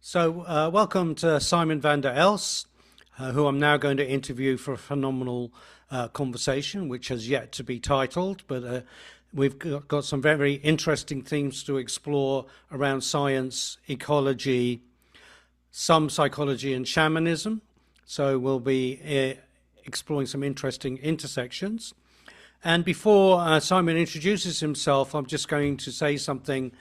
Welcome to Simon van der Els, who I'm now going to interview for a phenomenal conversation, which has yet to be titled, but we've got some very interesting themes to explore around science, ecology, some psychology, and shamanism. So we'll be exploring some interesting intersections. And before Simon introduces himself, I'm just going to say something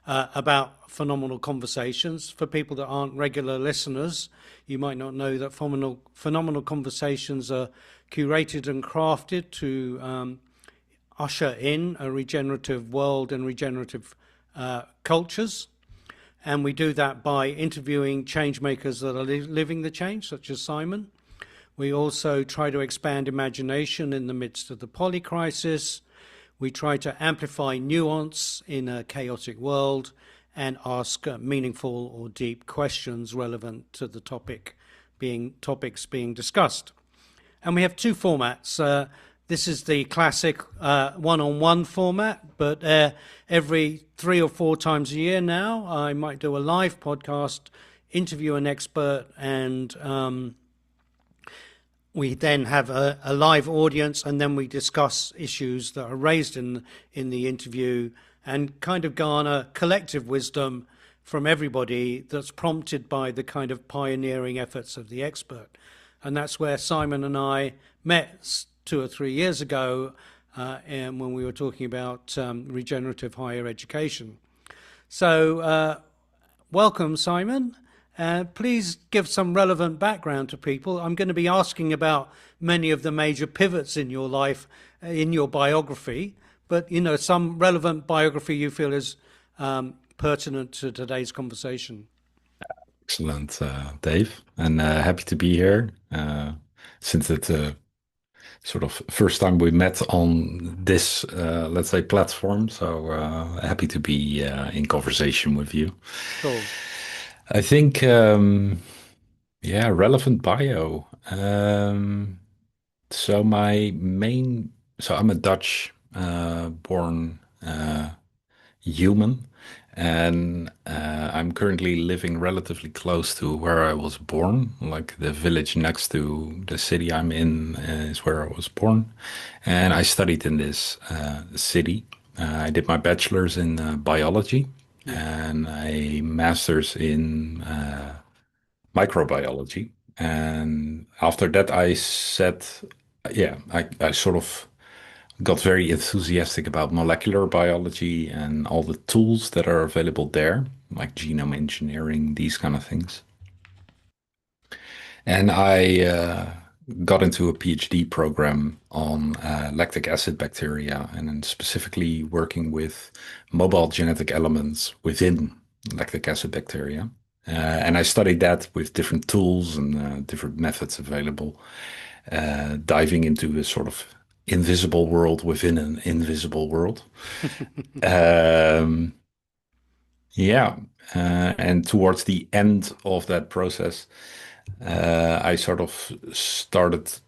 about phenomenal conversations. For people that aren't regular listeners, you might not know that phenomenal conversations are curated and crafted to usher in a regenerative world and regenerative cultures. And we do that by interviewing change makers that are living the change, such as Simon. We also try to expand imagination in the midst of the polycrisis. We try to amplify nuance in a chaotic world and ask meaningful or deep questions relevant to the topics being discussed. And we have two formats. This is the classic one-on-one format, but every 3 or 4 times a year now, I might do a live podcast, interview an expert, and we then have a live audience, and then we discuss issues that are raised in the interview and kind of garner collective wisdom from everybody that's prompted by the kind of pioneering efforts of the expert. And that's where Simon and I met 2 or 3 years ago and when we were talking about regenerative higher education. So welcome, Simon. Please give some relevant background to people. I'm going to be asking about many of the major pivots in your life, in your biography, but some relevant biography you feel is pertinent to today's conversation. Excellent, Dave, and happy to be here. Since it's sort of first time we met on this, let's say, platform, so happy to be in conversation with you. Cool. I think, yeah, relevant bio. So my main, so I'm a Dutch born human, and I'm currently living relatively close to where I was born. Like the village next to the city I'm in is where I was born, and I studied in this city. I did my bachelor's in biology Yeah. and a master's in microbiology. And after that, I said, yeah, I sort of got very enthusiastic about molecular biology and all the tools that are available there, like genome engineering, these kind of things. And I got into a PhD program on lactic acid bacteria and then specifically working with mobile genetic elements within lactic acid bacteria. And I studied that with different tools and different methods available, diving into a sort of invisible world within an invisible world. Um, yeah. And towards the end of that process, I sort of started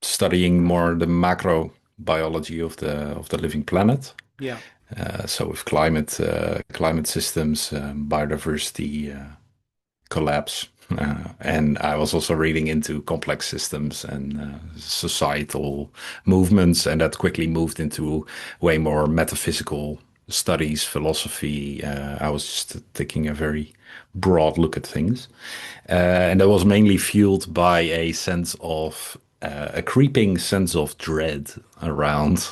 studying more the macrobiology of the living planet. Yeah. So with climate systems, biodiversity collapse. And I was also reading into complex systems and societal movements, and that quickly moved into way more metaphysical studies, philosophy. I was just taking a very broad look at things. And that was mainly fueled by a sense of a creeping sense of dread around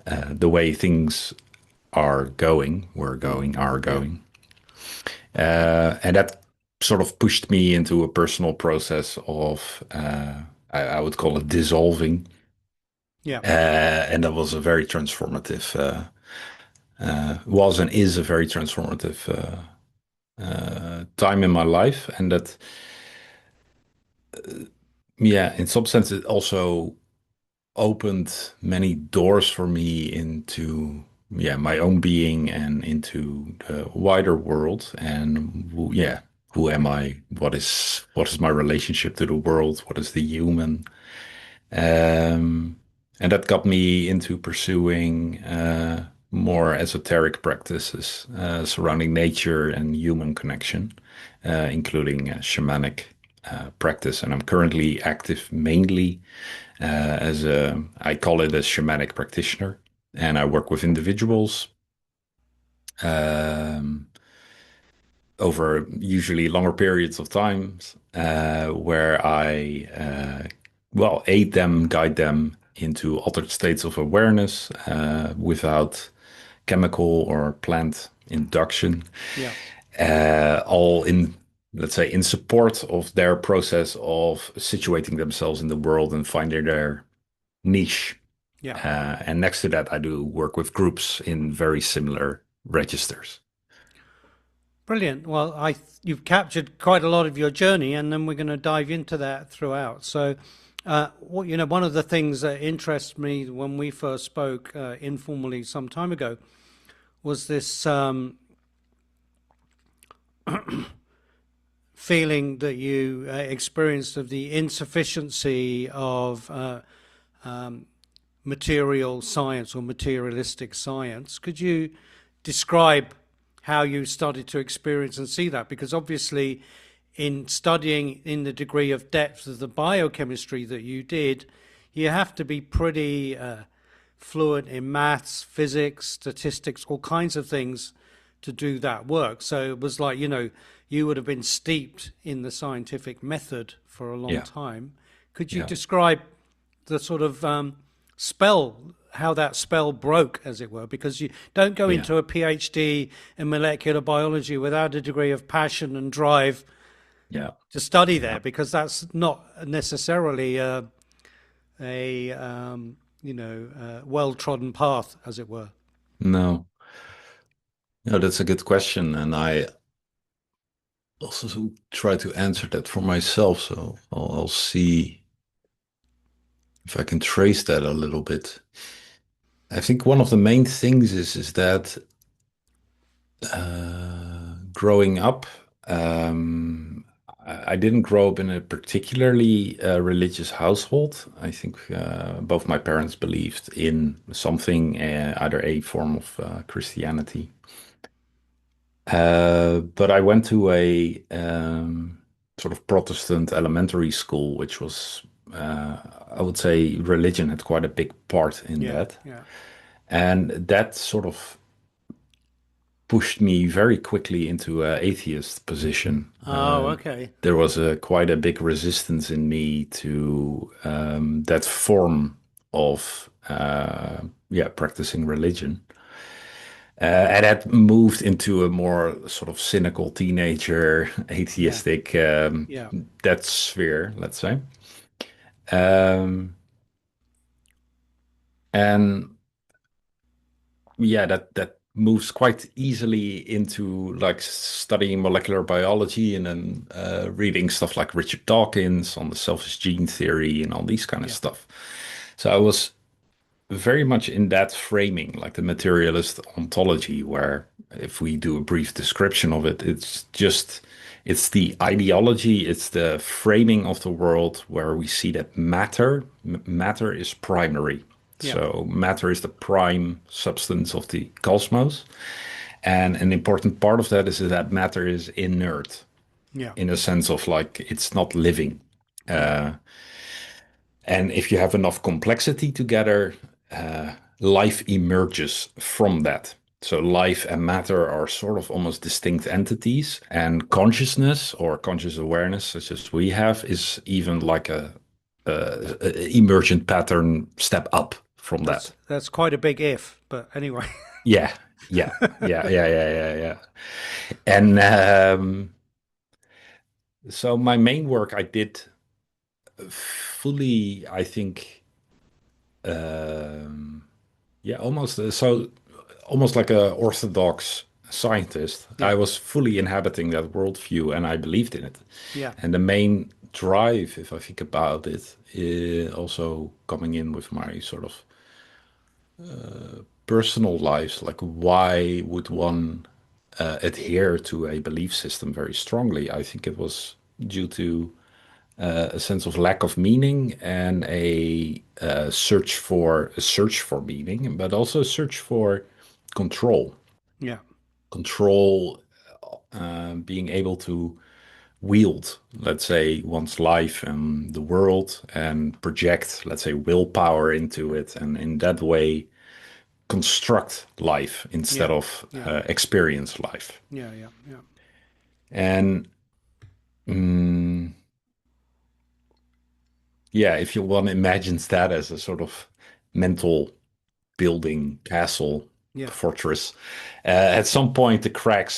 the way things are going, were going, are Yeah. going. And that sort of pushed me into a personal process of, I would call it dissolving. Yeah. And that was a very transformative, was and is a very transformative time in my life. And that, yeah, in some sense, it also opened many doors for me into, yeah, my own being and into the wider world. And yeah, who am I? What is my relationship to the world? What is the human? Um, and that got me into pursuing more esoteric practices surrounding nature and human connection, including shamanic practice. And I'm currently active mainly as I call it a shamanic practitioner. And I work with individuals um, over usually longer periods of time, where I, aid them, guide them into altered states of awareness without chemical or plant induction, Yeah. all in, let's say, in support of their process of situating themselves in the world and finding their niche. Yeah. And next to that, I do work with groups in very similar registers. Brilliant. Well, you've captured quite a lot of your journey, and then we're going to dive into that throughout. So, one of the things that interests me when we first spoke informally some time ago was this feeling that you experienced of the insufficiency of material science or materialistic science. Could you describe how you started to experience and see that? Because obviously, in studying in the degree of depth of the biochemistry that you did, you have to be pretty fluent in maths, physics, statistics, all kinds of things to do that work. So it was like, you would have been steeped in the scientific method for a long Yeah, time. Could you yeah, describe the sort of spell, how that spell broke, as it were? Because you don't go yeah, into a PhD in molecular biology without a degree of passion and drive yeah, to study yeah. there, because that's not necessarily well-trodden path, as it were. No, no, that's a good question, and I also try to answer that for myself. So I'll see if I can trace that a little bit. I think one of the main things is that growing up, I didn't grow up in a particularly religious household. I think both my parents believed in something, either a form of Christianity. But I went to a sort of Protestant elementary school, which was, I would say, religion had quite a big part in Yeah, that. yeah. And that sort of pushed me very quickly into an atheist position. Oh, okay. There was quite a big resistance in me to that form of practicing religion. And that moved into a more sort of cynical teenager, Yeah, atheistic, yeah, that sphere, let's say. Um, and yeah, that moves quite easily into like studying molecular biology and then reading stuff like Richard Dawkins on the selfish gene theory and all these kind of yeah. stuff. So I was very much in that framing, like the materialist ontology, where if we do a brief description of it, it's the ideology, it's the framing of the world where we see that matter is primary. Yeah, So matter is the prime substance of the cosmos. And an important part of that is that matter is inert yeah, in a sense of like it's not living. yeah, And if you have enough complexity together, life emerges from that. So life and matter are sort of almost distinct entities, and consciousness or conscious awareness, such as we have, is even like a emergent pattern step up from that. that's quite a big if, but anyway. Yeah, yeah. And so my main work I did fully, I think, yeah, almost almost like a orthodox scientist. I Yeah, was fully inhabiting that worldview and I believed in it. yeah, And the main drive, if I think about it, also coming in with my sort of personal lives, like why would one adhere to a belief system very strongly? I think it was due to a sense of lack of meaning and a search for meaning, but also a search for control. Yeah. Control, being able to wield, let's say, one's life and the world and project, let's say, willpower into it. And in that way, construct life instead Yeah. of Yeah. experience life. Yeah. Yeah. Yeah. And mm, yeah, if you want to imagine that as a sort of mental building, castle, Yeah. fortress, at some point the cracks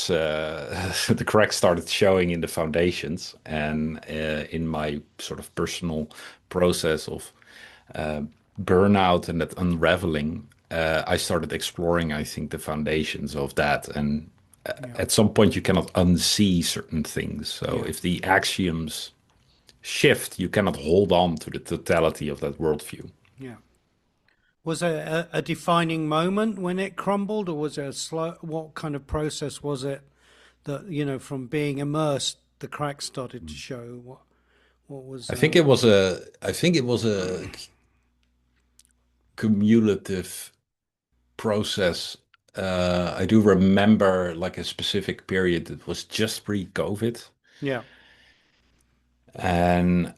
started showing in the foundations, and in my sort of personal process of uh, burnout and that unraveling, I started exploring, I think, the foundations of that. And Yeah. at some point, you cannot unsee certain things. So Yeah. if the axioms shift, you cannot hold on to the totality of that worldview. Yeah. Was there a defining moment when it crumbled, or was it a slow? What kind of process was it that, from being immersed, the cracks started to show? What was? I think it was a cumulative process. I do remember like a specific period. It was just pre-COVID, Yeah. and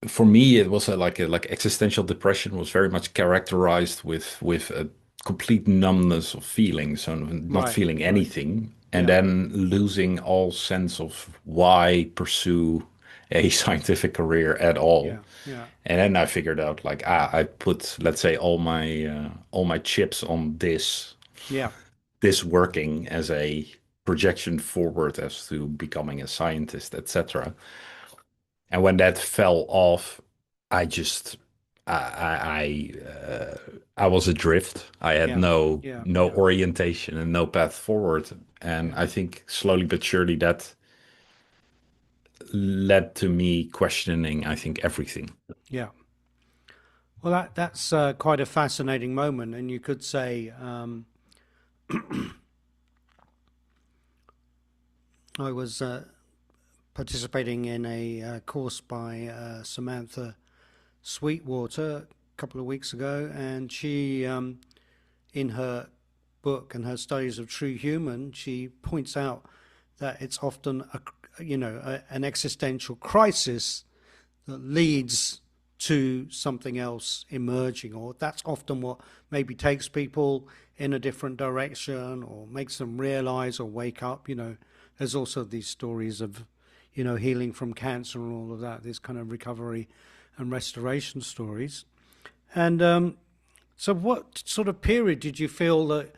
for me, it was like existential depression was very much characterized with a complete numbness of feelings, so not Right. feeling Right. anything, and Yeah. then losing all sense of why pursue a scientific career at all. Yeah. Yeah. And then I figured out like I put, let's say, all my chips on Yeah. this working as a projection forward as to becoming a scientist, etc. And when that fell off, I just I was adrift. I had Yeah. Yeah. no Yeah. orientation and no path forward. And Yeah. I think slowly but surely that led to me questioning, I think, everything. Yeah. Well, that's quite a fascinating moment, and you could say I was participating in a course by Samantha Sweetwater a couple of weeks ago, and she, in her book and her studies of true human, she points out that it's often an existential crisis that leads to something else emerging, or that's often what maybe takes people in a different direction or makes them realize or wake up. There's also these stories of healing from cancer and all of that, this kind of recovery and restoration stories. And so what sort of period did you feel that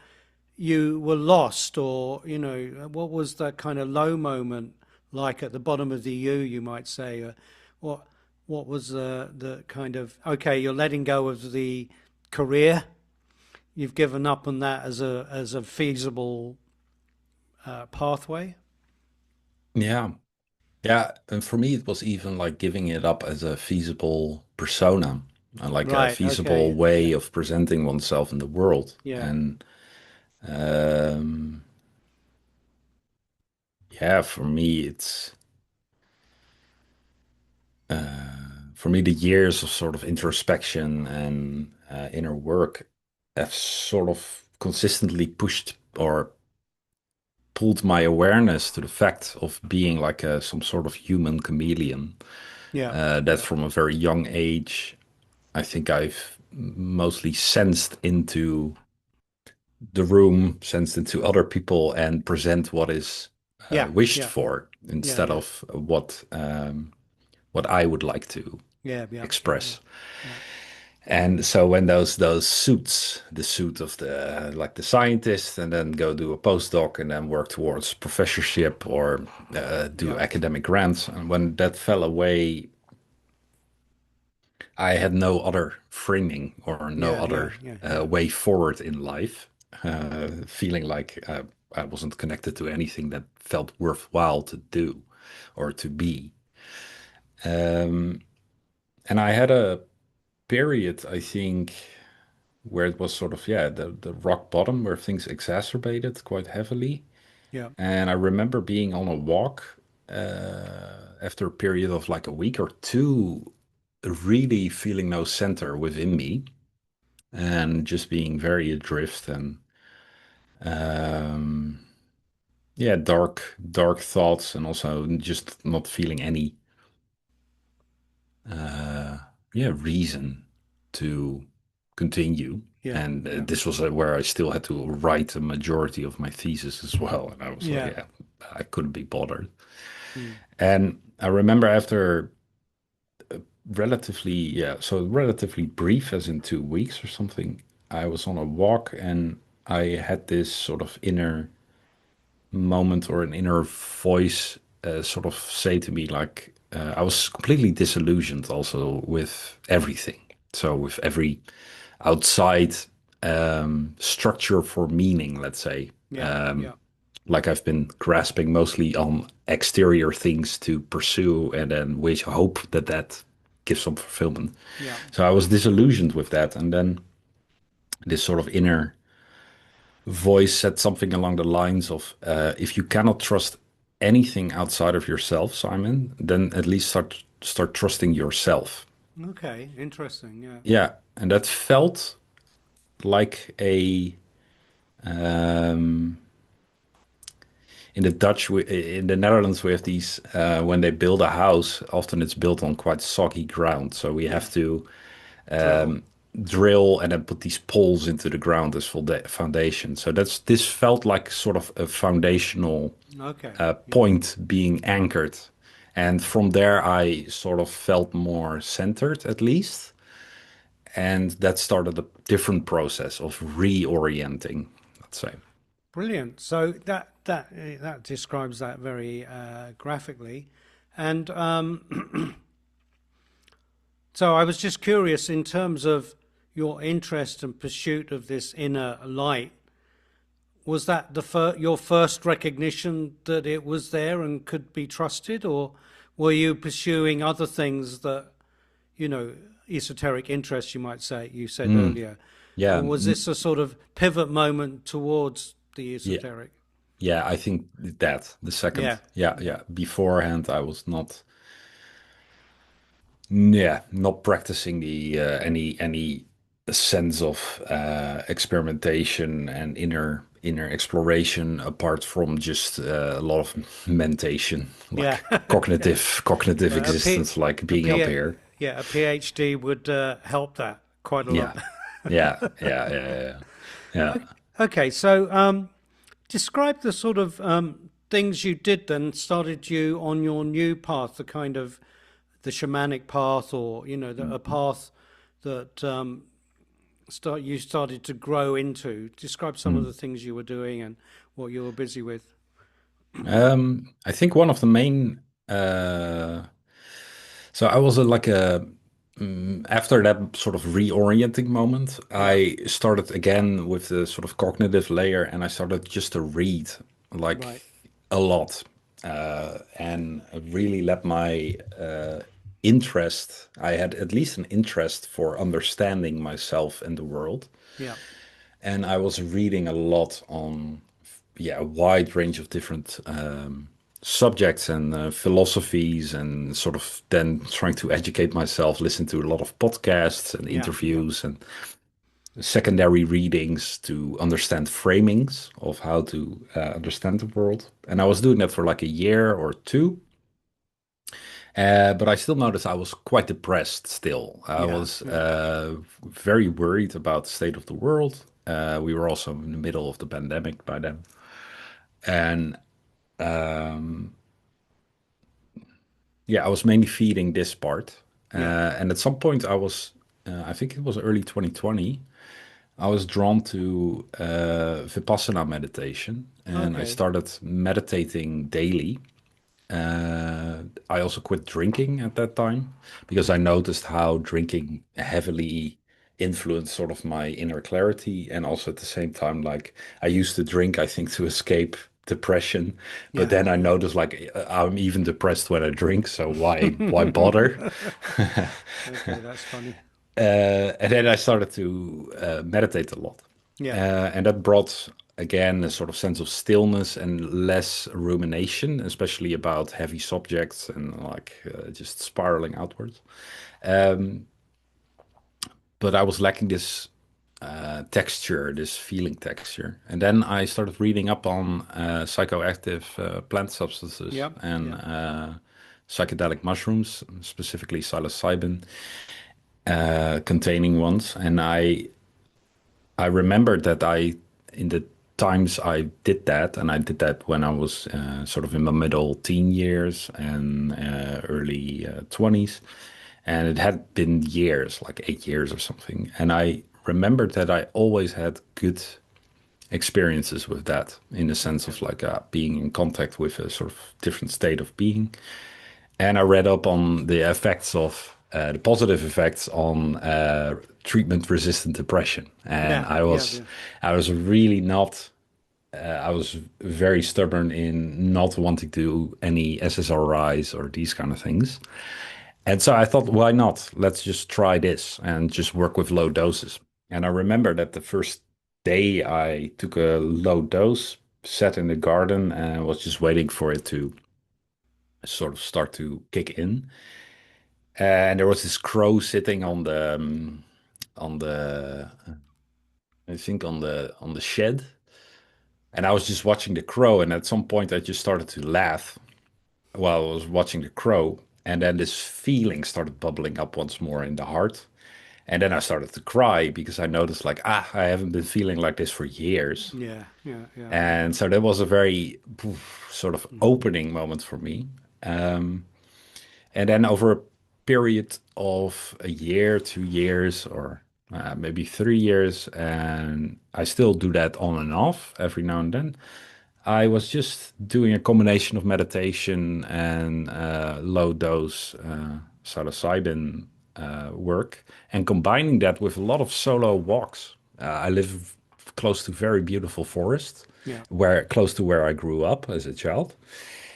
you were lost, or what was that kind of low moment like at the bottom of the U, you might say? What what was the kind of, okay, you're letting go of the career, you've given up on that as a feasible pathway? Yeah. Yeah, and for me, it was even like giving it up as a feasible persona, like a Right. feasible Okay. way Yeah. of presenting oneself in the world. Yeah. And um, yeah, for me, the years of sort of introspection and inner work have sort of consistently pushed or pulled my awareness to the fact of being like some sort of human chameleon. Yeah. That Yeah. from a very young age, I think I've mostly sensed into the room, sensed into other people, and present what is Yeah. wished Yeah. for Yeah. instead Yeah. of what I would like to Yeah. Yeah. Yeah. Yeah. express. Yeah. And so when those suits, the suit of the like the scientist, and then go do a postdoc, and then work towards professorship or do Yeah. academic grants, and when that fell away, I had no other framing or no Yeah. Yeah. other Yeah. Yeah. way forward in life, feeling like I wasn't connected to anything that felt worthwhile to do or to be. Um, and I had a period, I think, where it was sort of, yeah, the rock bottom where things exacerbated quite heavily. Yeah. And I remember being on a walk after a period of like a week or two, really feeling no center within me. and just being very adrift and um, yeah, dark thoughts, and also just not feeling any uh, yeah, reason to continue. Yeah, And yeah, this was where I still had to write a majority of my thesis as well. And I was like, yeah. yeah, I couldn't be bothered. Mm. And I remember after relatively, yeah, so relatively brief, as in 2 weeks or something, I was on a walk and I had this sort of inner moment or an inner voice sort of say to me, like, I was completely disillusioned also with everything. So, with every outside structure for meaning, let's say. Yeah, yeah, Like I've been grasping mostly on exterior things to pursue and then wish, hope that that gives some fulfillment. yeah. So I was disillusioned with that. And then this sort of inner voice said something along the lines of, if you cannot trust anything outside of yourself, Simon, then at least start trusting yourself. Okay, interesting. Yeah, Yeah, and that felt like a um, in the in the Netherlands, we have these when they build a house. Often it's built on quite soggy ground, so we yeah. have to Drill. drill and then put these poles into the ground as foundation. So this felt like sort of a foundational Okay. Yeah. point being anchored. And from there, I sort of felt more centered, at least. And that started a different process of reorienting, let's say. Brilliant. So that describes that very graphically, and so I was just curious in terms of your interest and pursuit of this inner light. Was that your first recognition that it was there and could be trusted, or were you pursuing other things that, you know, esoteric interests, you might say, you said Mm, earlier? yeah, Or was this a sort of pivot moment towards the yeah, esoteric? yeah. I think that the second, Yeah, yeah, yeah, yeah. Beforehand, I was not, yeah, not practicing the any sense of experimentation and inner exploration apart from just a lot of mentation, yeah, like yeah. cognitive But existence, like a being up P, here. yeah, a PhD would help that quite a Yeah, lot. yeah. Okay, so describe the sort of things you did then started you on your new path, the kind of the shamanic path, or a path that you started to grow into. Describe some of Mm. the things you were doing and what you were busy with. I think one of the main. So I was like a after that sort of reorienting moment, Yeah, I started again with the sort of cognitive layer, and I started just to read like right. a lot, and really let my interest. I had at least an interest for understanding myself and the world, Yeah, and I was reading a lot on, yeah, a wide range of different subjects and philosophies, and sort of then trying to educate myself, listen to a lot of podcasts and yeah, yeah, interviews and secondary readings to understand framings of how to understand the world. And I was doing that for like a year or two. But I still noticed I was quite depressed still. I yeah, was yeah, very worried about the state of the world. We were also in the middle of the pandemic by then. And yeah, I was mainly feeding this part. yeah. And at some point, I think it was early 2020, I was drawn to Vipassana meditation. And I Okay. started meditating daily. I also quit drinking at that time because I noticed how drinking heavily influenced sort of my inner clarity. And also at the same time, like I used to drink, I think, to escape depression. But Yeah, then I yeah. noticed like I'm even depressed when I drink. So why bother? Okay, that's funny. And then I started to meditate a lot. Yeah, And that brought, again, a sort of sense of stillness and less rumination, especially about heavy subjects and like just spiraling outwards. But I was lacking this. texture, this feeling texture. And then I started reading up on psychoactive plant substances Yep. and Yep. psychedelic mushrooms, specifically psilocybin containing ones. And I remembered that in the times I did that, and I did that when I was sort of in my middle teen years and early 20s, and it had been years, like 8 years or something. And I remembered that I always had good experiences with that in the sense Okay. of like being in contact with a sort of different state of being. And I read up on the effects of the positive effects on treatment-resistant depression. And Yeah. Yeah. Yeah. I was really not. I was very stubborn in not wanting to do any SSRIs or these kind of things. And so I thought, why not? Let's just try this and just work with low doses. And I remember that the first day I took a low dose, sat in the garden and was just waiting for it to sort of start to kick in. And there was this crow sitting on the I think on the shed, and I was just watching the crow. And at some point, I just started to laugh while I was watching the crow, and then this feeling started bubbling up once more in the heart. And then I started to cry because I noticed, like, I haven't been feeling like this for years. Yeah. Yeah. Yeah. And so that was a very sort of Mhm. opening moment for me. Um, And then over a period of a year, 2 years, or maybe 3 years, and I still do that on and off every now and then. I was just doing a combination of meditation and low dose psilocybin work, and combining that with a lot of solo walks. I live close to very beautiful forests, Yeah. where close to where I grew up as a child,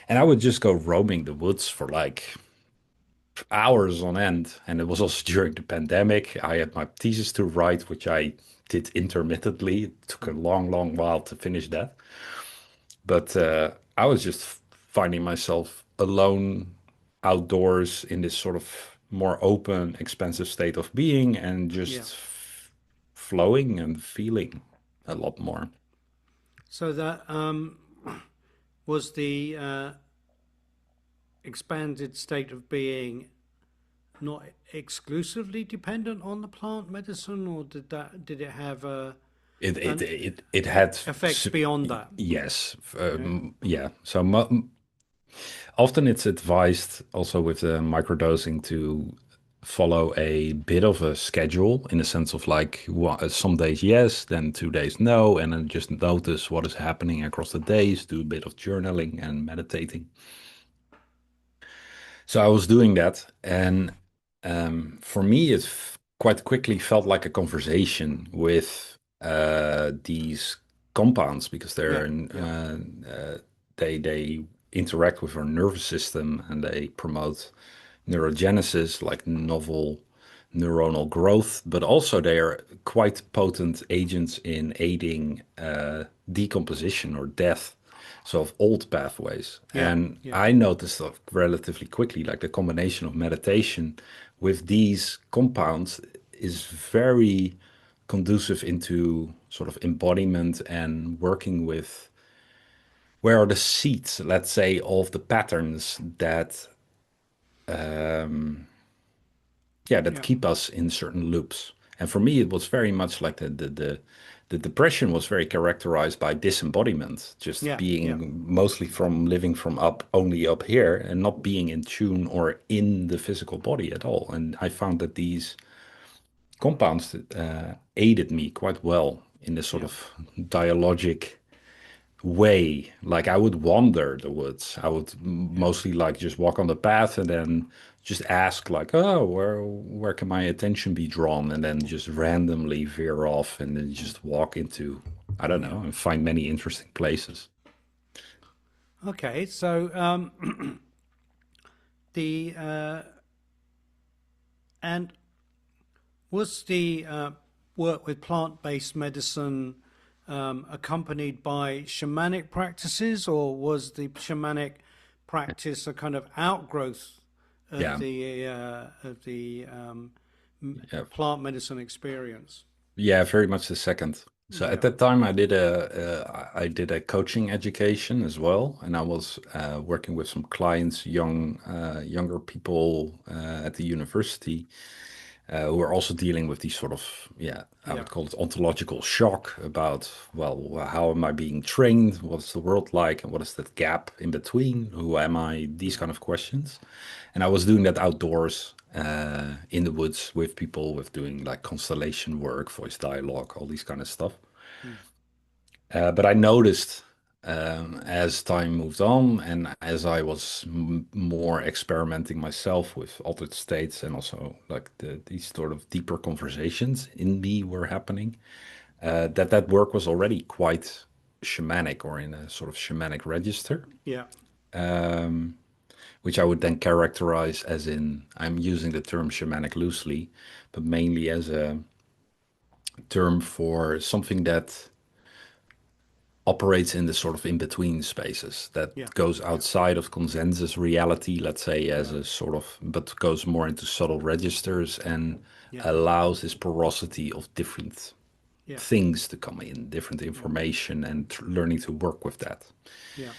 and I would just go roaming the woods for like hours on end. And it was also during the pandemic. I had my thesis to write, which I did intermittently. It took a long, long while to finish that. But I was just finding myself alone outdoors in this sort of more open, expansive state of being and Yeah. just flowing and feeling a lot more. So that was the expanded state of being not exclusively dependent on the plant medicine, or did it have an It had effects beyond that? yes, Yeah. yeah. So often it's advised also with the microdosing to follow a bit of a schedule in the sense of like some days yes, then 2 days no, and then just notice what is happening across the days, do a bit of journaling and meditating. So I was doing that, and for me, quite quickly felt like a conversation with these compounds because Yeah. Yeah. they interact with our nervous system and they promote neurogenesis, like novel neuronal growth, but also they are quite potent agents in aiding decomposition or death, so of old pathways. Yeah. And Yeah. I noticed that relatively quickly, like the combination of meditation with these compounds is very conducive into sort of embodiment and working with where are the seeds, let's say, of the patterns that yeah, that Yeah. keep us in certain loops. And for me, it was very much like the depression was very characterized by disembodiment, just Yeah. Yeah. being mostly from living from up only up here and not being in tune or in the physical body at all. And I found that these compounds aided me quite well in this sort Yeah. of dialogic way. Like I would wander the woods. I would Yeah. mostly like just walk on the path and then just ask like, oh, where can my attention be drawn? And then just randomly veer off and then just walk into, I don't Yeah. know, and find many interesting places. Okay. So the and was the work with plant-based medicine accompanied by shamanic practices, or was the shamanic practice a kind of outgrowth Yeah. of the Yeah. plant medicine experience? Yeah, very much the second. So at Yeah, that time, I did a coaching education as well, and I was working with some clients, younger people at the university, who are also dealing with these sort of, yeah, I yeah, would call it ontological shock about, well, how am I being trained? What's the world like? And what is that gap in between? Who am I? These yeah, kind of questions. And I was doing that outdoors in the woods with people, with doing like constellation work, voice dialogue, all these kind of stuff. mm, But I noticed as time moved on and as I was more experimenting myself with altered states and also like these sort of deeper conversations in me were happening, that work was already quite shamanic or in a sort of shamanic register, yeah, which I would then characterize as in, I'm using the term shamanic loosely, but mainly as a term for something that operates in the sort of in between spaces that yeah, goes yeah, outside of consensus reality, let's say, as yeah, a sort of, but goes more into subtle registers and yeah, allows this porosity of different yeah, things to come in, different yeah, information, and learning to work with that. yeah,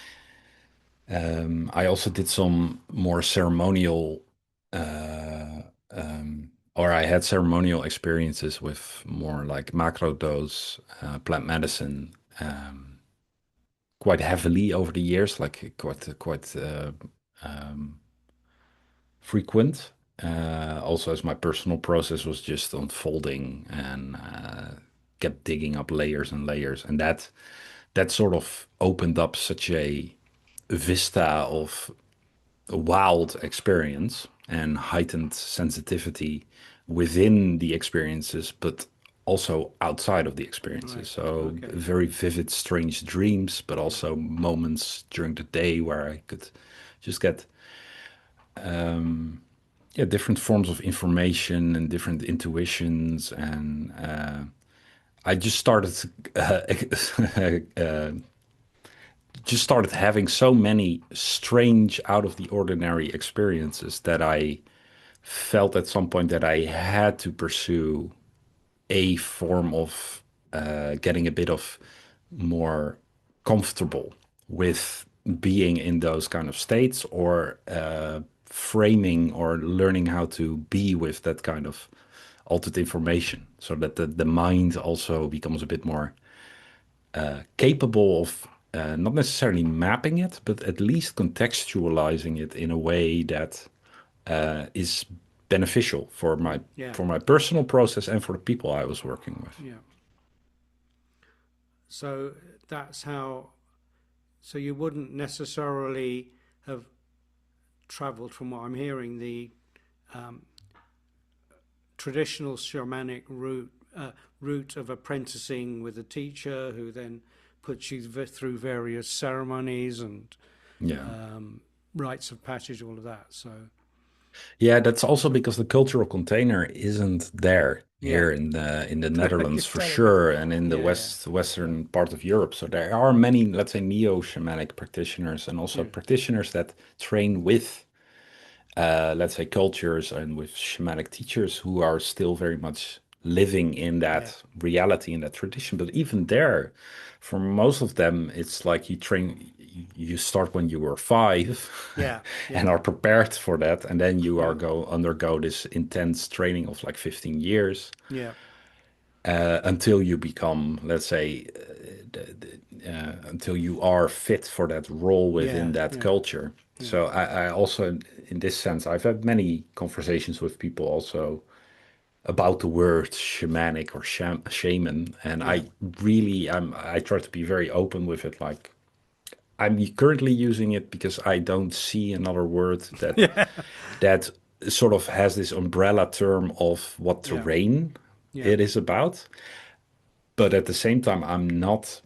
I also did some more ceremonial, or I had ceremonial experiences with more like macro dose plant medicine, quite heavily over the years, like quite frequent. Also, as my personal process was just unfolding and kept digging up layers and layers, and that sort of opened up such a vista of wild experience and heightened sensitivity within the experiences, but also outside of the experiences. right, So okay, very vivid, strange dreams, but yeah, also moments during the day where I could just get yeah, different forms of information and different intuitions. And I just started uh, uh, just started having so many strange, out of the ordinary experiences that I felt at some point that I had to pursue a form of getting a bit of more comfortable with being in those kind of states or framing or learning how to be with that kind of altered information so that the mind also becomes a bit more capable of not necessarily mapping it, but at least contextualizing it in a way that is beneficial yeah, for my yeah, personal process and for the people I was working with. yeah. So that's how. So you wouldn't necessarily have travelled, from what I'm hearing, the um, traditional shamanic route of apprenticing with a teacher who then puts you through various ceremonies and Yeah. um, rites of passage, all of that. So Yeah, that's also because the cultural container isn't there yeah, here in the Netherlands you're for telling me. sure, and in the Yeah, yeah, western part of Europe. So there are many, let's say, neo-shamanic practitioners and also yeah, practitioners that train with let's say, cultures and with shamanic teachers who are still very much living in yeah, that reality, in that tradition. But even there, for most of them, it's like you start when you were five yeah, and yeah, are prepared for that, and then you are yeah, go undergo this intense training of like 15 years yeah, until you become, let's say, until you are fit for that role within yeah, that yeah, culture. yeah, So I also, in this sense, I've had many conversations with people also about the word shamanic or shaman, and yeah, I try to be very open with it. Like I'm currently using it because I don't see another word yeah, that sort of has this umbrella term of what yeah, terrain yeah, it is about. But at the same time, I'm not,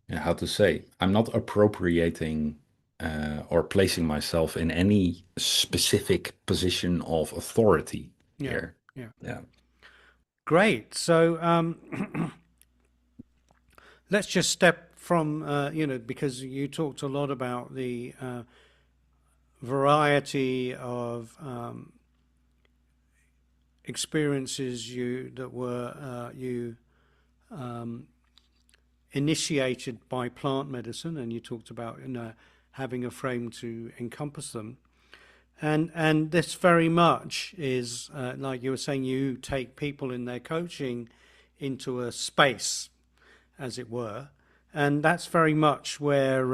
yeah, how to say, I'm not appropriating or placing myself in any specific position of authority yeah, here. yeah. Yeah. Great. So let's just step from because you talked a lot about the variety of experiences you that were you initiated by plant medicine, and you talked about having a frame to encompass them. And this very much is like you were saying, you take people in their coaching into a space, as it were, and that's very much where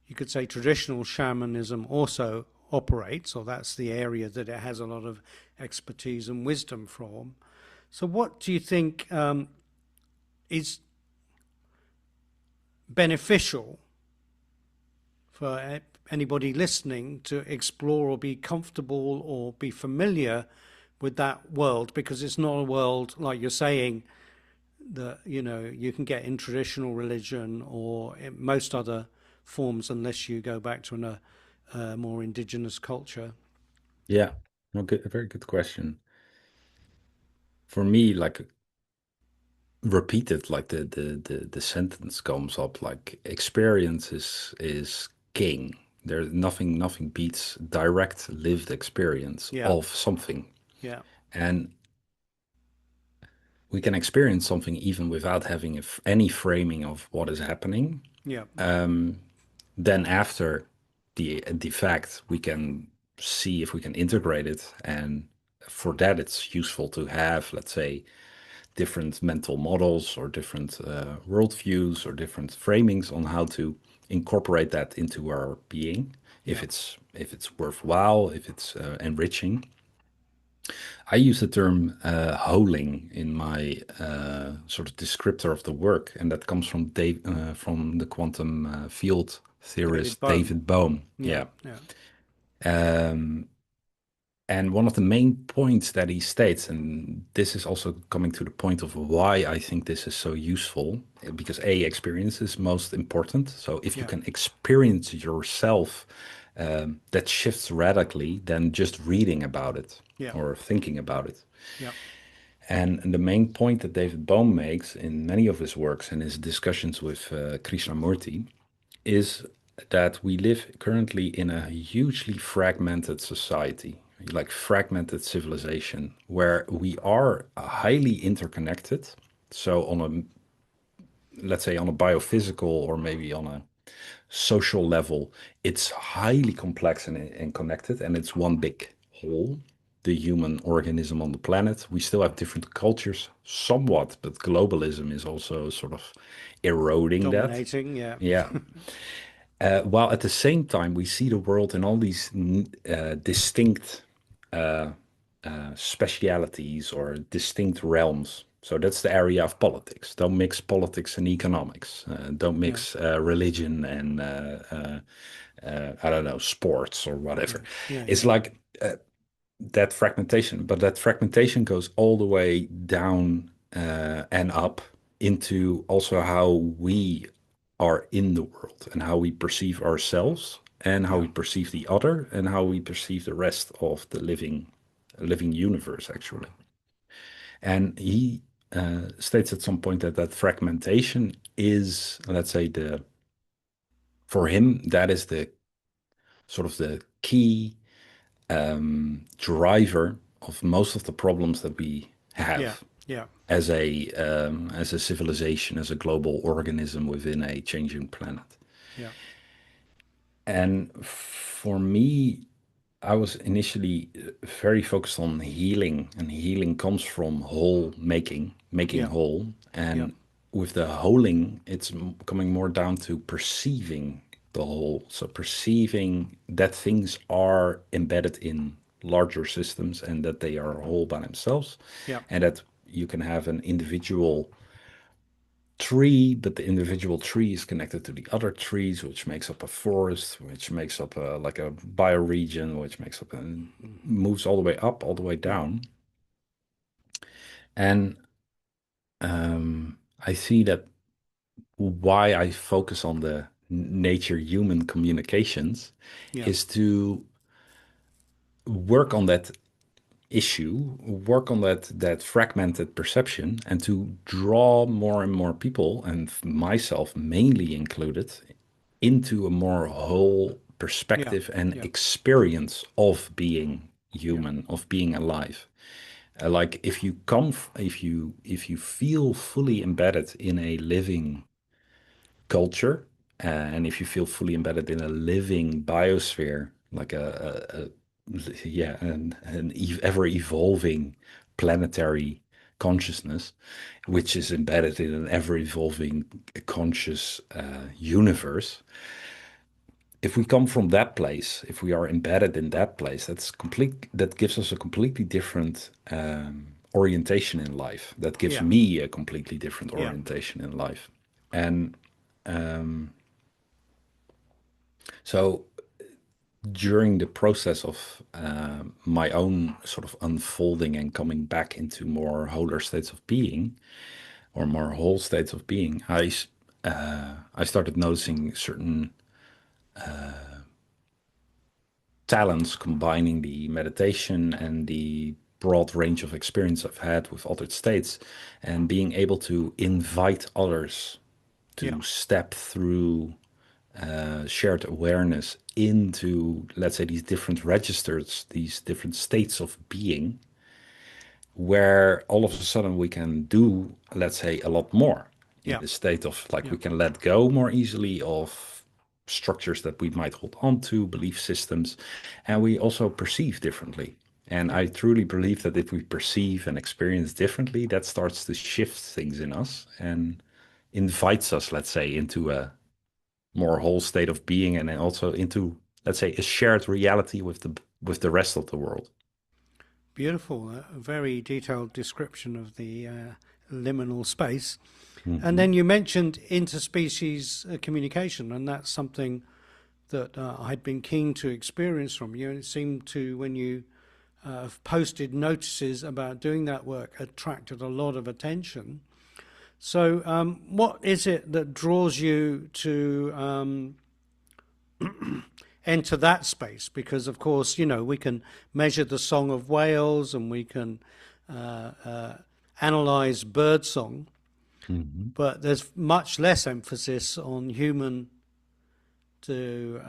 you could say traditional shamanism also operates, or that's the area that it has a lot of expertise and wisdom from. So, what do you think is beneficial for anybody listening to explore or be comfortable or be familiar with that world? Because it's not a world, like you're saying, that you can get in traditional religion or in most other forms, unless you go back to a more indigenous culture. Yeah, no, good, a very good question. For me, like repeated, like the sentence comes up, like experience is king. There's nothing beats direct lived experience Yeah, of something. yeah, And we can experience something even without having any framing of what is happening. yeah, Then after the fact, we can see if we can integrate it. And for that, it's useful to have, let's say, different mental models or different worldviews or different framings on how to incorporate that into our being, yeah, if it's worthwhile, if it's enriching. I use the term holing in my sort of descriptor of the work, and that comes from the quantum field David theorist Bohm. David Bohm. Yeah, Yeah. yeah, Um, and one of the main points that he states, and this is also coming to the point of why I think this is so useful, because A, experience is most important. So if you yeah, can experience yourself, that shifts radically than just reading about it yeah, or thinking about it. yeah, And the main point that David Bohm makes in many of his works and his discussions with Krishnamurti is that we live currently in a hugely fragmented society, like fragmented civilization, where we are highly interconnected. So on a, let's say on a biophysical or maybe on a social level, it's highly complex and connected, and it's one big whole, the human organism on the planet. We still have different cultures, somewhat, but globalism is also sort of eroding that. dominating. Yeah, Yeah. While at the same time, we see the world in all these distinct specialities or distinct realms. So that's the area of politics. Don't mix politics and economics. Don't yeah, mix religion and I don't know, sports or yeah, whatever. yeah, It's yeah, like that fragmentation, but that fragmentation goes all the way down and up into also how we are in the world and how we perceive ourselves and how yeah, we perceive the other and how we perceive the rest of the living universe actually. And he states at some point that that fragmentation is, let's say, the for him that is the sort of the key driver of most of the problems that we yeah, have yeah, as a civilization, as a global organism within a changing planet. yeah, And for me, I was initially very focused on healing, and healing comes from whole making yeah, whole. yeah, And with the wholing, it's coming more down to perceiving the whole. So perceiving that things are embedded in larger systems and that they are whole by themselves, yeah, and that you can have an individual tree, but the individual tree is connected to the other trees, which makes up a forest, which makes up like a bioregion, which makes up and moves all the way up, all the way yeah, down. And I see that why I focus on the nature-human communications yeah, is to work on that issue, work on that fragmented perception, and to draw more and more people, and myself mainly included, into a more whole yeah, perspective and yeah, experience of being Yeah. human, of being alive. Like if you come, if you feel fully embedded in a living culture, and if you feel fully embedded in a living biosphere, like yeah, ever evolving planetary consciousness, which is embedded in an ever evolving conscious universe. If we come from that place, if we are embedded in that place, that gives us a completely different orientation in life. That gives Yeah. me a completely different Yeah. orientation in life. And so during the process of my own sort of unfolding and coming back into more wholer states of being, or more whole states of being, I started noticing certain talents combining the meditation and the broad range of experience I've had with altered states, and being able to invite others Yeah. to step through shared awareness into, let's say, these different registers, these different states of being, where all of a sudden we can do, let's say, a lot more in Yeah. the state of like Yeah. we can let go more easily of structures that we might hold on to, belief systems, and we also perceive differently. And Yeah. I truly believe that if we perceive and experience differently, that starts to shift things in us and invites us, let's say, into a more whole state of being, and then also into, let's say, a shared reality with the rest of the world. Beautiful. A very detailed description of the liminal space. And Hmm. then you mentioned interspecies communication, and that's something that I'd been keen to experience from you. And it seemed to, when you have posted notices about doing that work, attracted a lot of attention. So, what is it that draws you to enter that space? Because, of course, you know, we can measure the song of whales and we can analyze bird song, Hmm. but there's much less emphasis on human to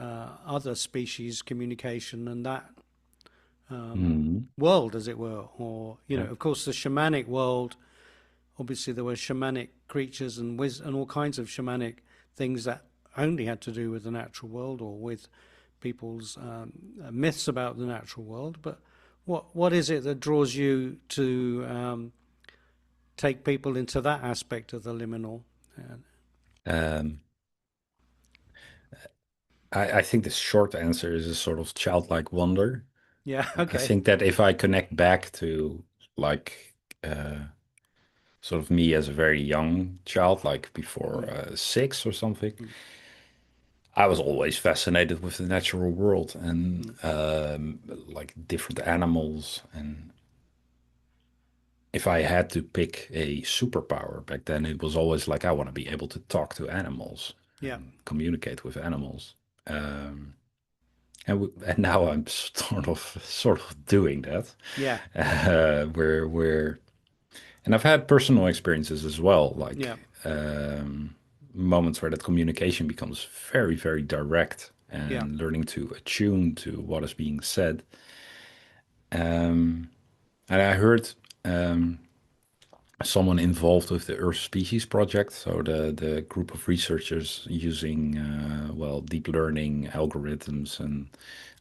other species communication and that Hmm. world, as it were. Or, you know, Yeah. of course, the shamanic world, obviously, there were shamanic creatures and all kinds of shamanic things that only had to do with the natural world or with people's myths about the natural world. But what is it that draws you to take people into that aspect of the liminal? Um, I think the short answer is a sort of childlike wonder. Yeah, I okay. think that if I connect back to like sort of me as a very young child, like before Mm, 6 or something, mm, I was always fascinated with the natural world and mm. like different animals. And if I had to pick a superpower back then, it was always like I want to be able to talk to animals Yeah, and communicate with animals. Um, and now I'm sort of doing that. yeah, Where and I've had personal experiences as well, like yeah, moments where that communication becomes very, very direct, yeah, and learning to attune to what is being said. And I heard someone involved with the Earth Species Project, so the group of researchers using well, deep learning algorithms and,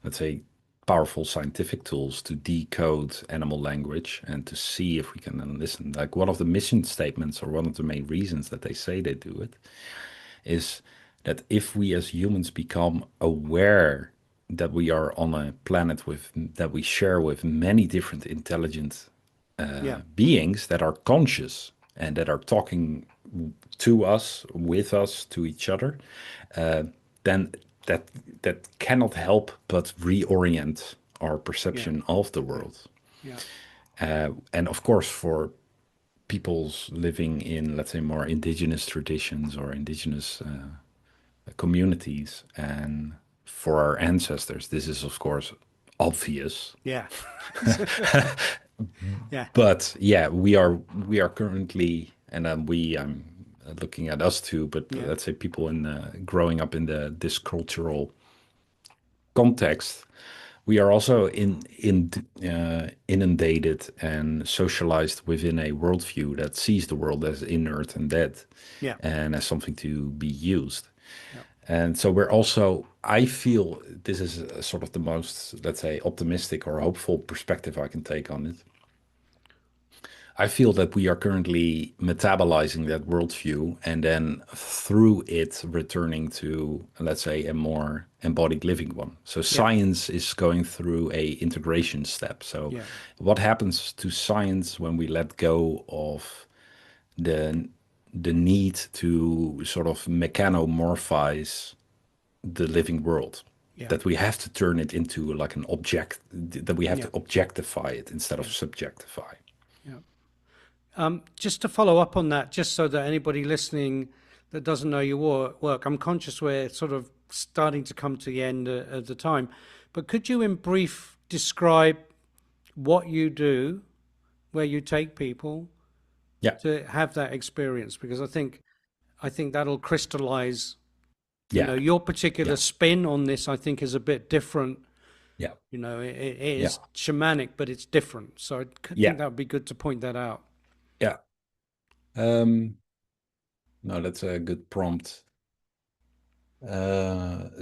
let's say, powerful scientific tools to decode animal language and to see if we can then listen. Like one of the mission statements, or one of the main reasons that they say they do it, is that if we as humans become aware that we are on a planet with that we share with many different intelligent yeah, beings that are conscious and that are talking to us, with us, to each other, then that that cannot help but reorient our yeah, perception of the yeah, world. yeah, And of course, for peoples living in, let's say, more indigenous traditions or indigenous communities, and for our ancestors, this is of course obvious. yeah, yeah, But yeah, we are currently, and I'm looking at us too, but yeah, let's say people in growing up in this cultural context, we are also inundated and socialized within a worldview that sees the world as inert and dead Yeah, and as something to be used. yeah, And so we're also, I feel this is sort of the most, let's say, optimistic or hopeful perspective I can take on it. I feel that we are currently metabolizing that worldview and then through it returning to, let's say, a more embodied living one. So yeah, science is going through a integration step. So yeah, what happens to science when we let go of the the need to sort of mechanomorphize the living world? yeah, That we have to turn it into like an object, that we have yeah, to objectify it instead of yeah, subjectify. yeah. Just to follow up on that, just so that anybody listening that doesn't know your work, I'm conscious we're sort of starting to come to the end of the time, but could you, in brief, describe what you do, where you take people Yeah. to have that experience? Because I think that'll crystallize. You Yeah. know, your particular Yeah. spin on this, I think, is a bit different. Yeah. You know, it Yeah. is shamanic, but it's different. So I think Yeah. that would be good to point that out. Yeah. Um, no, that's a good prompt.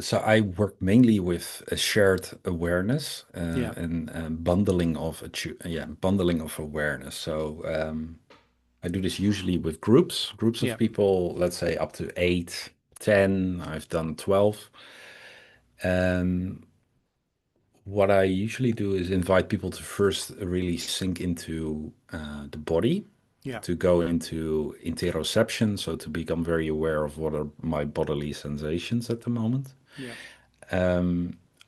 So I work mainly with a shared awareness Yeah, and bundling of bundling of awareness. So I do this usually with groups of yeah, people, let's say up to 8, 10. I've done 12. Um, what I usually do is invite people to first really sink into the body, yeah, to go into interoception, so to become very aware of what are my bodily sensations at the moment. yeah,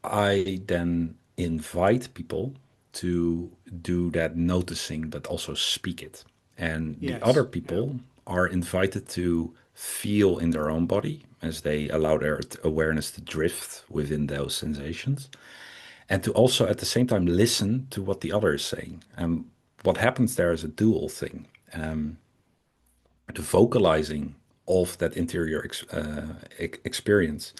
I then invite people to do that noticing, but also speak it. And the other yes, yeah, people are invited to feel in their own body as they allow their awareness to drift within those sensations. And to also at the same time listen to what the other is saying. And what happens there is a dual thing. The vocalizing of that interior experience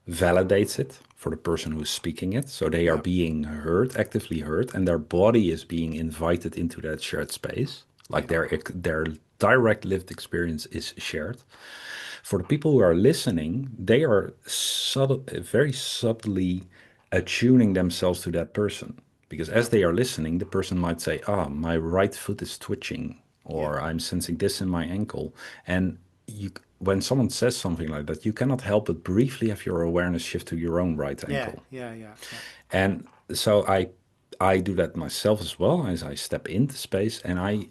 validates it for the person who's speaking it. So they are yeah, being heard, actively heard, and their body is being invited into that shared space. Like yeah, their direct lived experience is shared. For the people who are listening, they are very subtly attuning themselves to that person. Because yeah, as they are listening, the person might say, "Ah, my right foot is twitching," yeah, or "I'm sensing this in my ankle." And you, when someone says something like that, you cannot help but briefly have your awareness shift to your own right yeah, ankle. yeah, yeah, yeah, And so I do that myself as well as I step into space, and I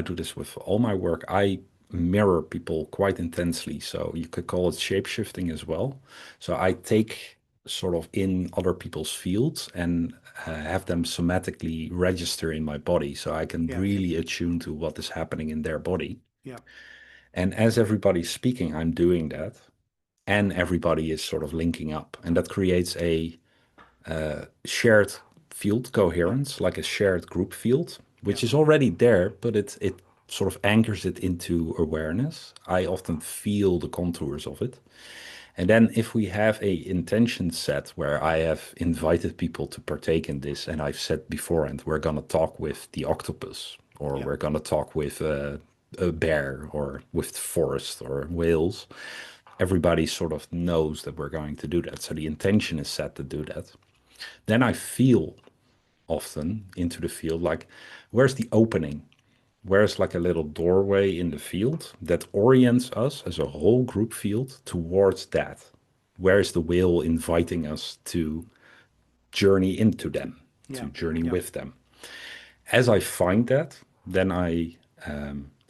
do this with all my work. I mirror people quite intensely. So you could call it shape shifting as well. So I take sort of in other people's fields and have them somatically register in my body so I can yeah, really attune to what is happening in their body. yeah, And as everybody's speaking, I'm doing that. And everybody is sort of linking up. And that creates a shared field yeah, coherence, like a shared group field, yeah, which is already there, but it sort of anchors it into awareness. I often feel the contours of it. And then if we have a intention set where I have invited people to partake in this, and I've said beforehand, we're going to talk with the octopus, or yeah, we're going to talk with a bear, or with forest or whales, everybody sort of knows that we're going to do that. So the intention is set to do that. Then I feel often into the field like, where's the opening? Where's like a little doorway in the field that orients us as a whole group field towards that? Where is the whale inviting us to journey into them, to yeah, journey yeah, with them? As I find that, then I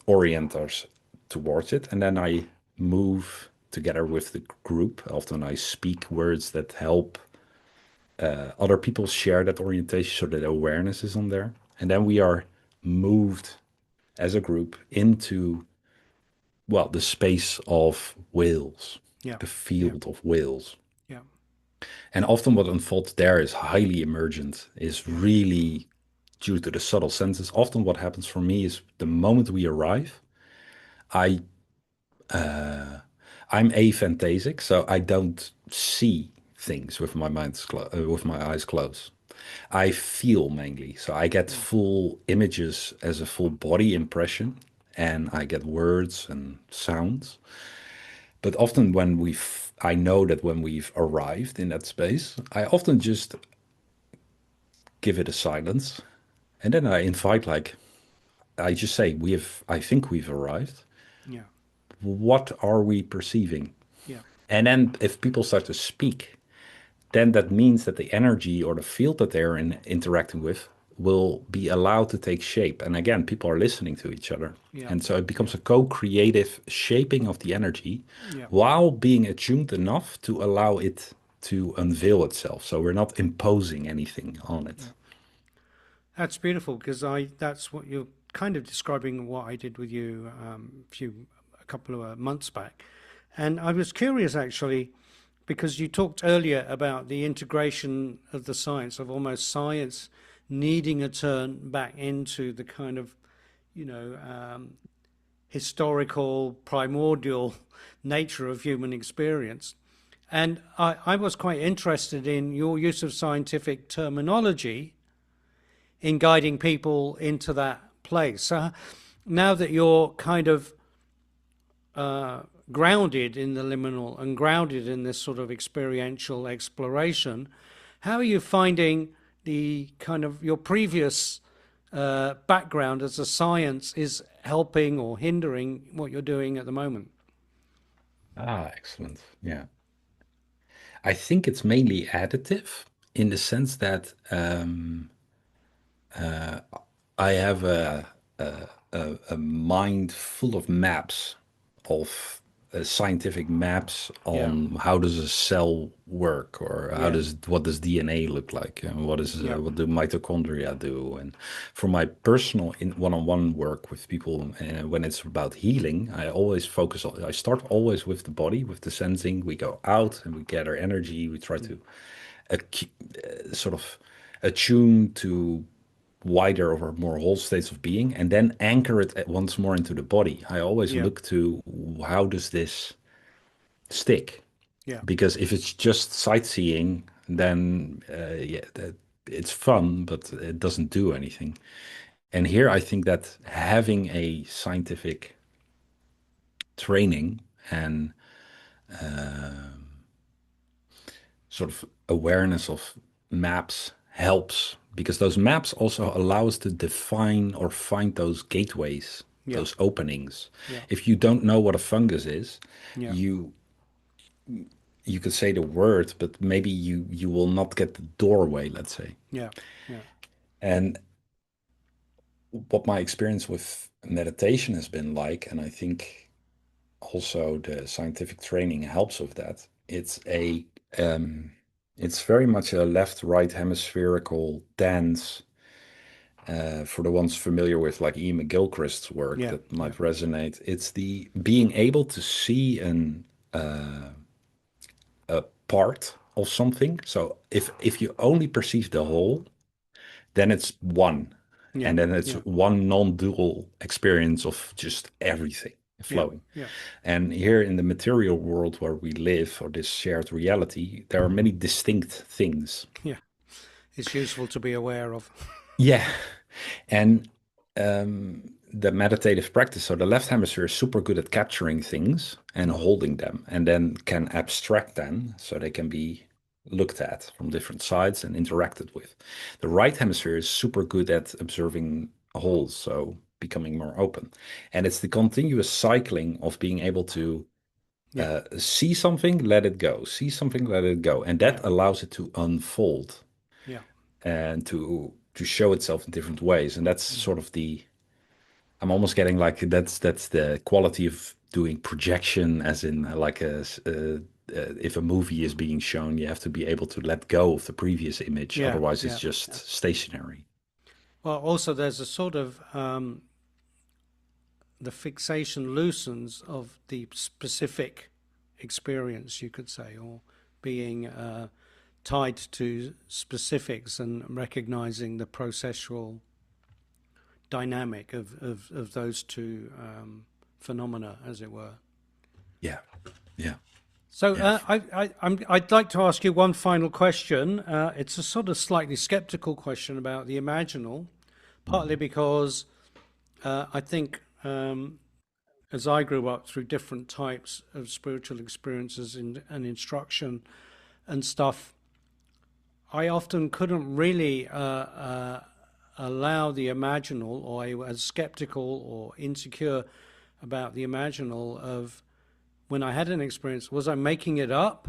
orient us towards it, and then I move together with the group. Often I speak words that help other people share that orientation so that awareness is on there. And then we are moved as a group into, well, the space of whales, yeah, the yeah, field of whales. yeah, And often what unfolds there is highly emergent, is yeah, really due to the subtle senses. Often what happens for me is the moment we arrive, I I'm aphantasic, so I don't see things with my with my eyes closed. I feel mainly, so I get Mm. full images as a full body impression, and I get words and sounds. But often I know that when we've arrived in that space, I often just give it a silence, and then I invite, like, I just say, I think we've arrived. Yeah. What are we perceiving? Yeah. And then if people start to speak, then that means that the energy or the field that they're interacting with will be allowed to take shape. And again, people are listening to each other. Yeah. And so it Yeah. becomes a co-creative shaping of the energy Yeah. while being attuned enough to allow it to unveil itself. So we're not imposing anything on it. Yeah. That's beautiful because that's what you're kind of describing what I did with you a couple of months back. And I was curious actually because you talked earlier about the integration of the science, of almost science needing a turn back into the kind of, you know, historical, primordial nature of human experience. And I was quite interested in your use of scientific terminology in guiding people into that place. Now that you're kind of grounded in the liminal and grounded in this sort of experiential exploration, how are you finding the kind of your previous background as a science is helping or hindering what you're doing at the moment? Ah, excellent. Yeah. I think it's mainly additive in the sense that I have a mind full of maps, of scientific maps Yeah, on how does a cell work, or yeah, what does DNA look like, and yeah, what do mitochondria do. And for my personal one-on-one work with people, when it's about healing, I start always with the body, with the sensing. We go out and we gather energy. We try to sort of attune to wider or more whole states of being, and then anchor it once more into the body. I always yeah, look to how does this stick? yeah, Because if it's just sightseeing, then it's fun, but it doesn't do anything. And here I think that having a scientific training and sort of awareness of maps helps, because those maps also allow us to define or find those gateways, yeah, those openings. yeah, If you don't know what a fungus is, yeah, you you could say the word, but maybe you will not get the doorway, let's say. yeah, yeah, And what my experience with meditation has been like, and I think also the scientific training helps with that. Um, it's very much a left-right hemispherical dance. For the ones familiar with like Ian McGilchrist's work, yeah, that yeah, might resonate. It's the being able to see a part of something. So if you only perceive the whole, then it's one, yeah, and then it's yeah, one non-dual experience of just everything yeah, flowing. yeah, And here in the material world where we live, or this shared reality, there are many distinct things. yeah. It's useful to be aware of. Yeah. And the meditative practice, so the left hemisphere is super good at capturing things and Mm. holding them, and then can abstract them so they can be looked at from different sides and interacted with. The right hemisphere is super good at observing wholes, so becoming more open. And it's the continuous cycling of being able to Yeah, see something, let it go, see something, let it go. And yeah, that allows it to unfold yeah, and to show itself in different ways. And that's mm. sort of I'm almost getting like that's the quality of doing projection, as in like if a movie is being shown, you have to be able to let go of the previous image, Yeah, otherwise it's yeah, just yeah. stationary. Well, also there's a sort of the fixation loosens of the specific experience, you could say, or being tied to specifics and recognizing the processual dynamic of those two phenomena, as it were. Yeah, yeah. So Yeah. I'd like to ask you one final question. It's a sort of slightly skeptical question about the imaginal, partly Mhm. because I think as I grew up through different types of spiritual experiences and instruction and stuff, I often couldn't really allow the imaginal, or I was skeptical or insecure about the imaginal of when I had an experience. Was I making it up?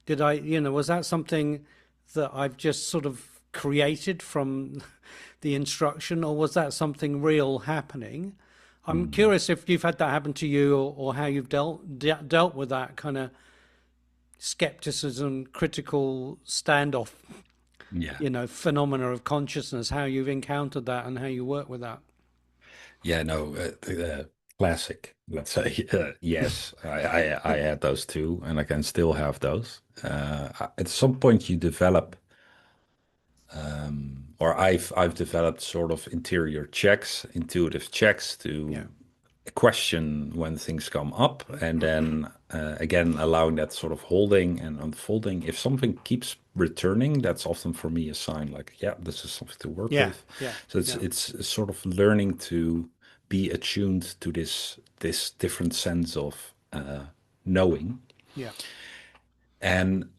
Did I, was that something that I've just sort of created from the instruction, or was that something real happening? I'm Mm. curious if you've had that happen to you, or how you've dealt with that kind of skepticism, critical standoff, Yeah. phenomena of consciousness, how you've encountered that and how you work with that. Yeah, no, classic, let's say. Yes, I had those too, and I can still have those. At some point, you develop, or I've developed sort of interior checks, intuitive checks Yeah, to question when things come up, and then again allowing that sort of holding and unfolding. If something keeps returning, that's often for me a sign like, yeah, this is something to work yeah, with. yeah, So yeah, it's sort of learning to be attuned to this different sense of knowing. yeah, And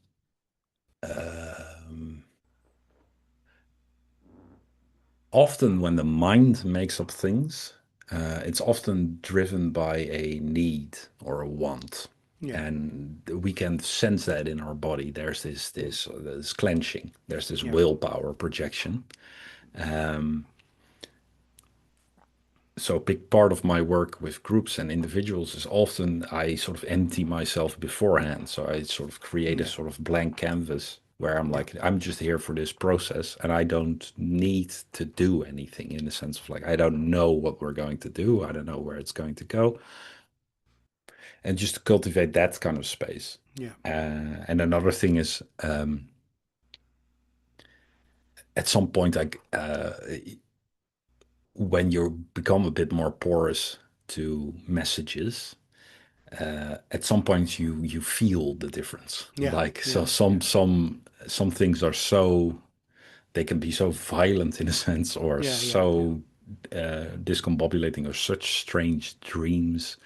um, often when the mind makes up things, it's often driven by a need or a want. yeah, And we can sense that in our body. There's this clenching. There's this yeah, willpower projection. So a big part of my work with groups and individuals is often I sort of empty myself beforehand. So I sort of create a yeah, sort of blank canvas where I'm yeah, like, I'm just here for this process and I don't need to do anything in the sense of like, I don't know what we're going to do. I don't know where it's going to go. And just to cultivate that kind of space. yeah, And another thing is, at some point, when you become a bit more porous to messages, at some point you feel the difference. yeah, Like so yeah, yeah, some things are so they can be so violent in a sense or yeah, yeah, yeah, so discombobulating or such strange dreams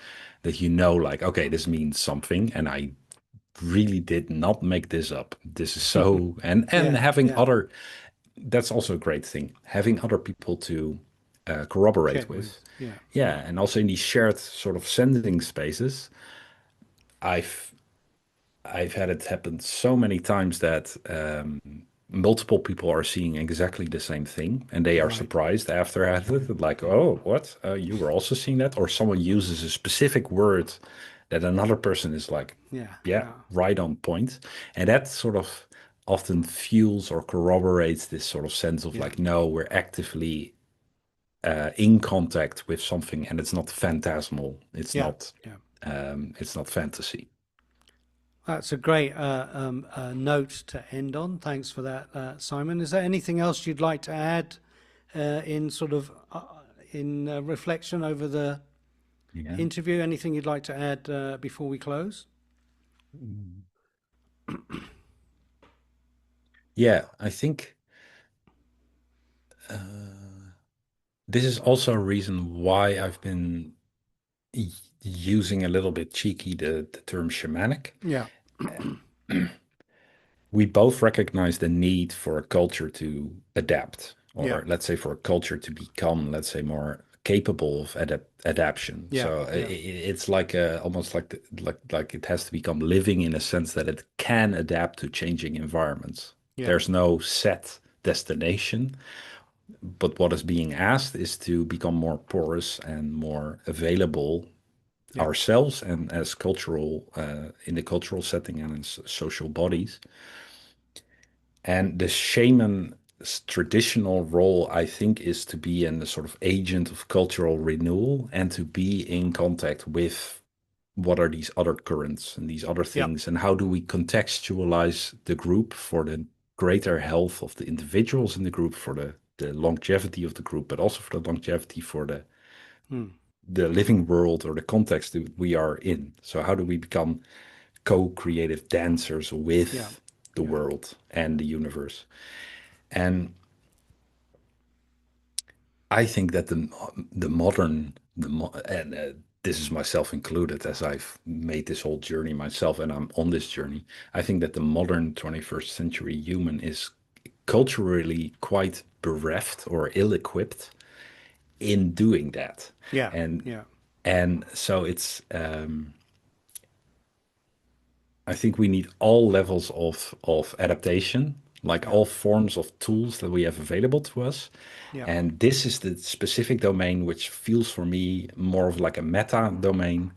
that you know like okay this means something and I really did not make this up. This is so and yeah, having yeah. other that's also a great thing. Having other people to corroborate Check with. with, yeah, yeah, Yeah, and also in these shared sort of sending spaces, I've I've had it happen so many times that multiple people are seeing exactly the same thing, and they are right, surprised after I had it, like, "Oh, what? You were also seeing that?" Or someone uses a specific word that another person is like, yeah, "Yeah, yeah, right on point," and that sort of often fuels or corroborates this sort of sense of yeah, like, "No, we're actively in contact with something, and it's not phantasmal. yeah, yeah. It's not fantasy." That's a great note to end on. Thanks for that, Simon. Is there anything else you'd like to add in sort of in reflection over the Yeah. interview? Anything you'd like to add before we close? Yeah, I think this is also a reason why I've been using a little bit cheeky the term shamanic. Yeah, We both recognize the need for a culture to adapt, yeah, or let's say for a culture to become, let's say, more capable of adaptation. yeah, So yeah, it's like almost like like it has to become living in a sense that it can adapt to changing environments. yeah, There's no set destination, but what is being asked is to become more porous and more available yeah, ourselves and as cultural in the cultural setting and in social bodies. And the shaman's traditional role, I think, is to be in the sort of agent of cultural renewal and to be in contact with what are these other currents and these other yeah, things, and how do we contextualize the group for the greater health of the individuals in the group, for the longevity of the group, but also for the longevity for mm, the living world or the context that we are in. So how do we become co-creative dancers Yeah. with the Yeah. world and the universe. And I think that the modern and this is myself included, as I've made this whole journey myself and I'm on this journey. I think that the modern 21st century human is culturally quite bereft or ill-equipped in doing that. Yeah. And Yeah. and so it's I think we need all levels of adaptation, like Yeah. all forms of tools that we have available to us. Yeah. And this is the specific domain which feels for me more of like a meta domain,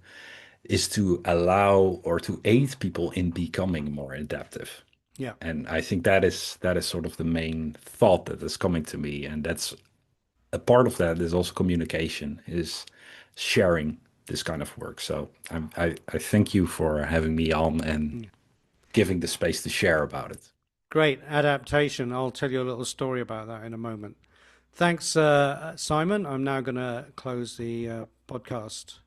is to allow or to aid people in becoming more adaptive. Yeah. And I think that is sort of the main thought that is coming to me. And that's a part of that is also communication, is sharing this kind of work. So I thank you for having me on and Mm. giving the space to share about it. Great adaptation. I'll tell you a little story about that in a moment. Thanks, Simon. I'm now going to close the podcast.